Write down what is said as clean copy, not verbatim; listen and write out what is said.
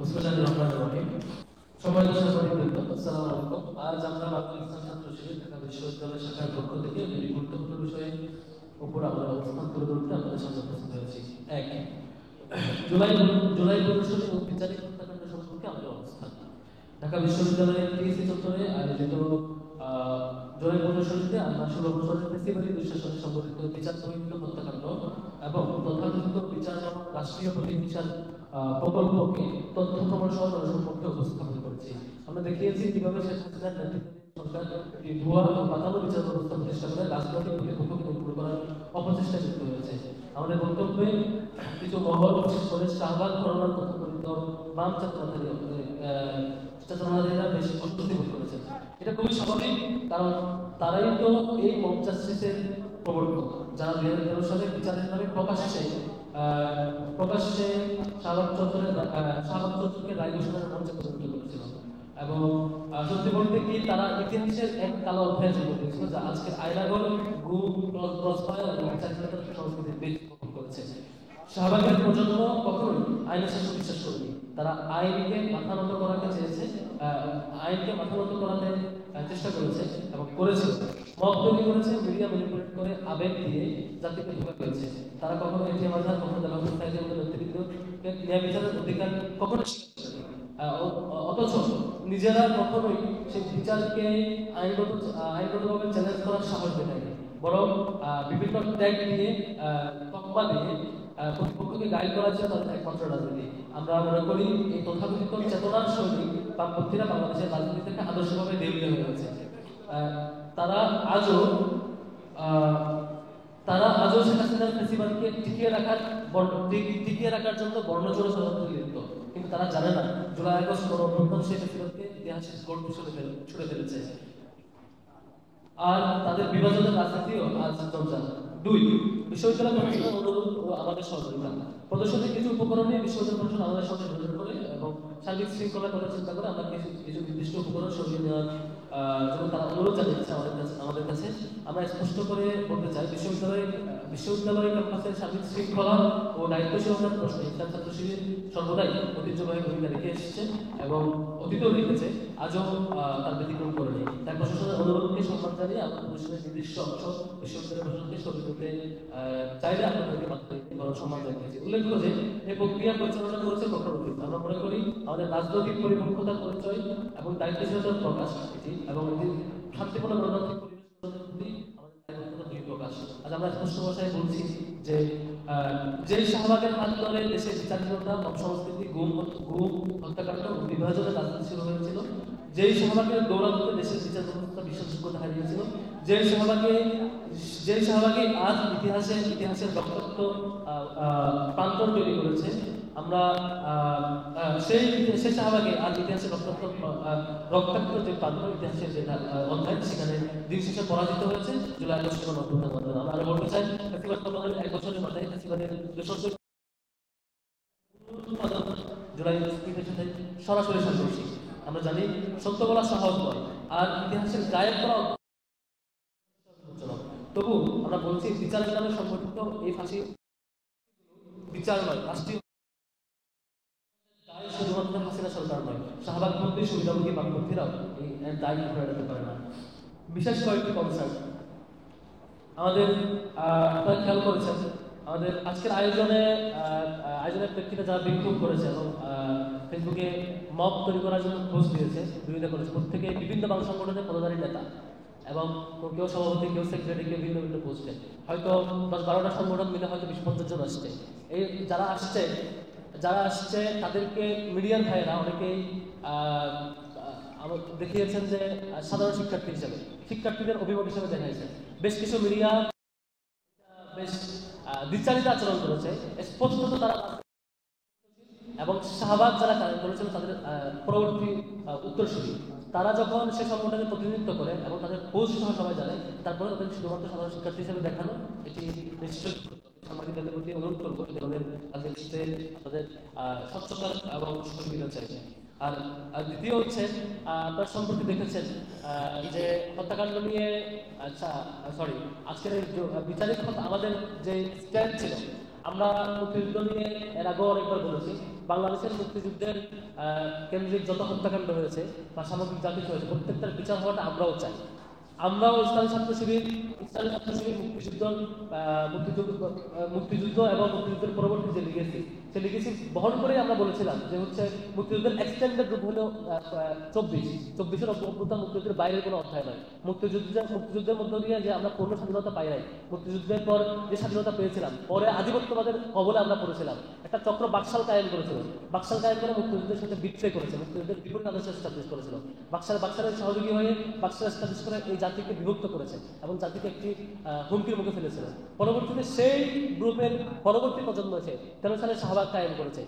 বিসমিল্লাহির রহমানির রহিম। সম্মানিত সাংবাদিকবৃন্দ, আসসালামু আলাইকুম। আজ আমরা বাংলা ইসলাম ছাত্র শিবির ঢাকা বিশ্ববিদ্যালয় শাখার পক্ষ থেকে একটি গুরুত্বপূর্ণ বিষয়ের উপর আমাদের অবস্থান তুলে ধরতে আপনাদের সামনে উপস্থিত হয়েছি। এক, জুলাই জুলাই প্রদর্শনী ও বিচারিক হত্যাকাণ্ড সম্পর্কে আমাদের অবস্থান। ঢাকা বিশ্ববিদ্যালয়ের টিএসসি চত্বরে আয়োজিত জুলাই প্রদর্শনীতে আমরা 16 বছরের ফেস্টিভ্যালি দুঃশাসনে সংগঠিত বিচার বহির্ভূত হত্যাকাণ্ড এবং তথাকথিত বিচার নামক রাষ্ট্রীয় প্রতিহিংসার প্রকল্পকে তথ্য প্রমাণ সহ সম্পর্কে উপস্থাপন করেছি। আমরা দেখিয়েছি কিভাবে শেখ হাসিনার নেতৃত্বাধীন সরকার এই ভুয়া ও পাতানো বিচার ব্যবস্থা প্রতিষ্ঠা করে রাজনৈতিক প্রতিপক্ষকে দূর করার অপচেষ্টায় যুক্ত হয়েছে। আমাদের বক্তব্যে কিছু মহল, বিশেষ করে শাহবাগ ঘটনার কথা পরিচিত বাম চেতনাধারীরা বেশ অস্বস্তি বোধ করেছেন। এটা খুবই স্বাভাবিক, কারণ তারাই তো এই মব জাস্টিসের প্রবর্তক, যারা 2013 সালে বিচারের নামে প্রকাশ্যে শাহবাগ চত্বরকে রায় ঘোষণার মঞ্চে প্রতিনিধিত্ব করেছিল। এবং সত্যি বলতে কি, তারা ইতিহাসের এক কালো অধ্যায় যোগ করেছিল, যা আজকের আইনাগর গুম ক্রসফায়ার এবং বিচারহীনতার সংস্কৃতির বীজ বপন করেছে। শাহবাগের প্রজন্ম কখনোই আইনের শাসন বিশ্বাস করেনি। তারা আইনকে মাথা নত করাতে চেয়েছে, আইনকে মাথা নত করাতে চেষ্টা করেছে এবং করেছে। মব তৈরি করেছে, মিডিয়া ম্যানিপুলেট করে, আবেগ দিয়ে জাতিকে ধোঁকা দিয়েছে। তারা কখনো এটিএম আজহার মোহাম্মদ আল হোসেন সাহেবের মতো ব্যক্তিবিন্দুকে ন্যায় বিচারের অধিকার কখনো স্বীকার করেনি। অথচ নিজেরা কখনোই সেই বিচারকে আইনগতভাবে চ্যালেঞ্জ করার সাহস দেখায়নি, বরং বিভিন্ন ট্যাগ দিয়ে, তকমা দিয়ে প্রতিপক্ষকে গাইড করার জন্য তাদের একমাত্র রাজনীতি। আমরা মনে করি এই তথাকথিত চেতনার শৈলী বামপন্থীরা বাংলাদেশের রাজনীতি থেকে আদর্শভাবে দেউলিয়া হয়ে গেছে। তারা আজও শেখ হাসিনার ফেসিবাদকে টিকিয়ে রাখার জন্য বর্ণজোড়া ষড়যন্ত্রে লিপ্ত। কিন্তু তারা জানে না, জুলাই আগস্ট গণঅভ্যুত্থান সেই ফেসিবাদকে ইতিহাসের গোল্ড ছুড়ে ফেলেছে। আর তাদের বিভাজনের রাজনীতিও আজ জঞ্জাল। 2, বিশ্ববিদ্যালয় প্রশাসনের অনুরোধ ও আমাদের সহযোগিতা। প্রদর্শনীর কিছু উপকরণ নিয়ে বিশ্ববিদ্যালয় প্রশাসন আমাদের সঙ্গে যোগাযোগ করে এবং সার্বিক শৃঙ্খলার কথা চিন্তা করে আমরা কিছু নির্দিষ্ট উপকরণ সরিয়ে নেওয়ার জন্য তারা অনুরোধ জানিয়েছে আমাদের কাছে। আমরা স্পষ্ট করে বলতে চাই, বিশ্ববিদ্যালয় ক্যাম্পাসের সার্বিক শৃঙ্খলা ও দায়িত্বশীলতার প্রশ্নে ইসলাম ছাত্র শিবির সর্বদাই ঐতিহ্যবাহী ভূমিকা রেখে এসেছে এবং অতীতেও রেখেছে, আজও তার ব্যতিক্রম করেনি। তাই প্রশাসনের অনুরোধকে সম্মান জানিয়ে আমরা প্রশাসনের নির্দিষ্ট অংশ বিশ্ববিদ্যালয় প্রশাসনকে সরিয়ে দিতে চাইলে আপনাদেরকে মাত্র সম্মান জানিয়েছি। উল্লেখ্য যে এই প্রক্রিয়া পরিচালনা করেছে প্রখর। আমরা মনে করি আমাদের রাজনৈতিক পরিপক্কতার পরিচয় এবং দায়িত্বশীলতার প্রকাশ এটি, এবং এটি শান্তিপূর্ণ গণতান্ত্রিক পরিবেশের প্রতি আমাদের দায়বদ্ধতার বহিঃপ্রকাশ। আজ আমরা স্পষ্ট ভাষায় বলছি যে যেই শাহবাগের হাত ধরে দেশের বিচারহীনতা, অপসংস্কৃতি, গুম, হত্যাকাণ্ড ও বিভাজনের রাজনীতি শুরু হয়েছিল, যেই শাহবাগের দৌরাত্ম্যে দেশের বিচার ব্যবস্থা বিশ্বাসযোগ্যতা হারিয়েছিল, যেই শাহবাগে আজ ইতিহাসের রক্তাক্ত প্রান্তর তৈরি করেছে, আমরা সেই শাহবাগে আজ ইতিহাসের রক্তাক্ত যে প্রান্তর, ইতিহাসের যে অধ্যায়, সেখানে দিন শেষে পরাজিত হয়েছে জুলাই আগস্ট গণঅভ্যুত্থানের মাধ্যমে। আমরা বলতে চাই, এক বছরের মাথায় ফেসিবাদের জুলাই সাথে সরাসরি সংঘর্ষী। আমরা জানি সত্য বলা সহজ নয়, আর ইতিহাসের গায়েব করা। তবু আমরা বলছি, বিচারের নামে সংগঠিত এই ফাঁসি বিচার নয়, রাষ্ট্রীয় দায় শুধুমাত্র হাসিনা সরকার নয়, শাহবাগপন্থী সুবিধাভোগী বামপন্থীরাও এই দায় ধরে রাখতে পারে না। বিশেষ কয়েকটি কনসার্ট আমাদের, আপনারা খেয়াল করেছেন, আমাদের আজকের আয়োজনের প্রেক্ষিতে যারা বিক্ষোভ করেছে এবং ফেসবুকে মব তৈরি করার জন্য পোস্ট দিয়েছে, বিরোধিতা করেছে, প্রত্যেকে বিভিন্ন বাম সংগঠনের পদাধারী নেতা, এবং কেউ সভাপতি, কেউ সেক্রেটারি, কেউ ভিন্ন ভিন্ন পোস্টে, হয়তো 10-12টা সংগঠন মিলে হয়তো 20-50 জন আসছে। এই যারা আসছে তাদেরকে মিডিয়ার ভাইয়েরা অনেকেই দেখিয়েছেন যে সাধারণ শিক্ষার্থী হিসেবে, শিক্ষার্থীদের অভিভাবক হিসেবে দেখাইছে। বেশ কিছু মিডিয়া বেশ দ্বিচারিত আচরণ করেছে, স্পষ্টত তারা এবং শাহবাগ যারা করেছিল তাদের পরবর্তী উত্তরসূরি, তারা যখন সে সংগঠনের প্রতিনিধিত্ব করে এবং তাদের পোস্ট সহ সবাই জানে, তারপরে তাদের শুধুমাত্র সাধারণ শিক্ষার্থী হিসেবে দেখানো, এটি নিশ্চয়ই সাংবাদিকদের প্রতি অনুরোধ করবো যে তাদের স্বচ্ছতা এবং সুবিধা চাইছে। আর দ্বিতীয় হচ্ছে, আপনার সম্পর্কে দেখেছেন যে হত্যাকাণ্ড নিয়ে, আজকের বিচারিক আমাদের যে স্ট্যান্ড ছিল, আমরা মুক্তিযুদ্ধ নিয়ে এর আগেও অনেকবার বলেছি, বাংলাদেশের মুক্তিযুদ্ধের কেন্দ্রিক যত হত্যাকাণ্ড হয়েছে বা সামগ্রিক যা কিছু হয়েছে প্রত্যেকটার বিচার হওয়াটা আমরাও চাই। আমরাও ইসলামী ছাত্র শিবির মুক্তিযুদ্ধ মুক্তিযুদ্ধ এবং মুক্তিযুদ্ধের পরবর্তী যে লিগেসি, সেই লিগেসি বহন করে আমরা বলেছিলাম যে হচ্ছে মুক্তিযুদ্ধের এক্সটেন্ডেড রূপ হলো 24 অভ্যুত্থান মুক্তিযুদ্ধের বাইরের কোনো অধ্যায় নয়। মুক্তিযুদ্ধের মধ্য দিয়ে যে আমরা পূর্ণ স্বাধীনতা পাই নাই, মুক্তিযুদ্ধের পর যে স্বাধীনতা পেয়েছিলাম, পরে আধিপত্যবাদের কবলে আমরা পড়েছিলাম। একটা চক্র বাকশাল কায়েম করেছিল, বাকশাল কায়েম করে মুক্তিযুদ্ধের সাথে বিট্রে করেছে, মুক্তিযুদ্ধের বিপরীত আদর্শ এস্টাবলিশ করেছিল। বাকশালের সহযোগী হয়ে বাকশাল এস্টাবলিশ করে এই জাতিকে বিভক্ত করেছে এবং জাতিকে একটি হুমকির মুখে ফেলেছিল। পরবর্তীতে সেই গ্রুপের পরবর্তী প্রজন্ম এসে 13 সালে শাহবাগ কায়েম করেছে।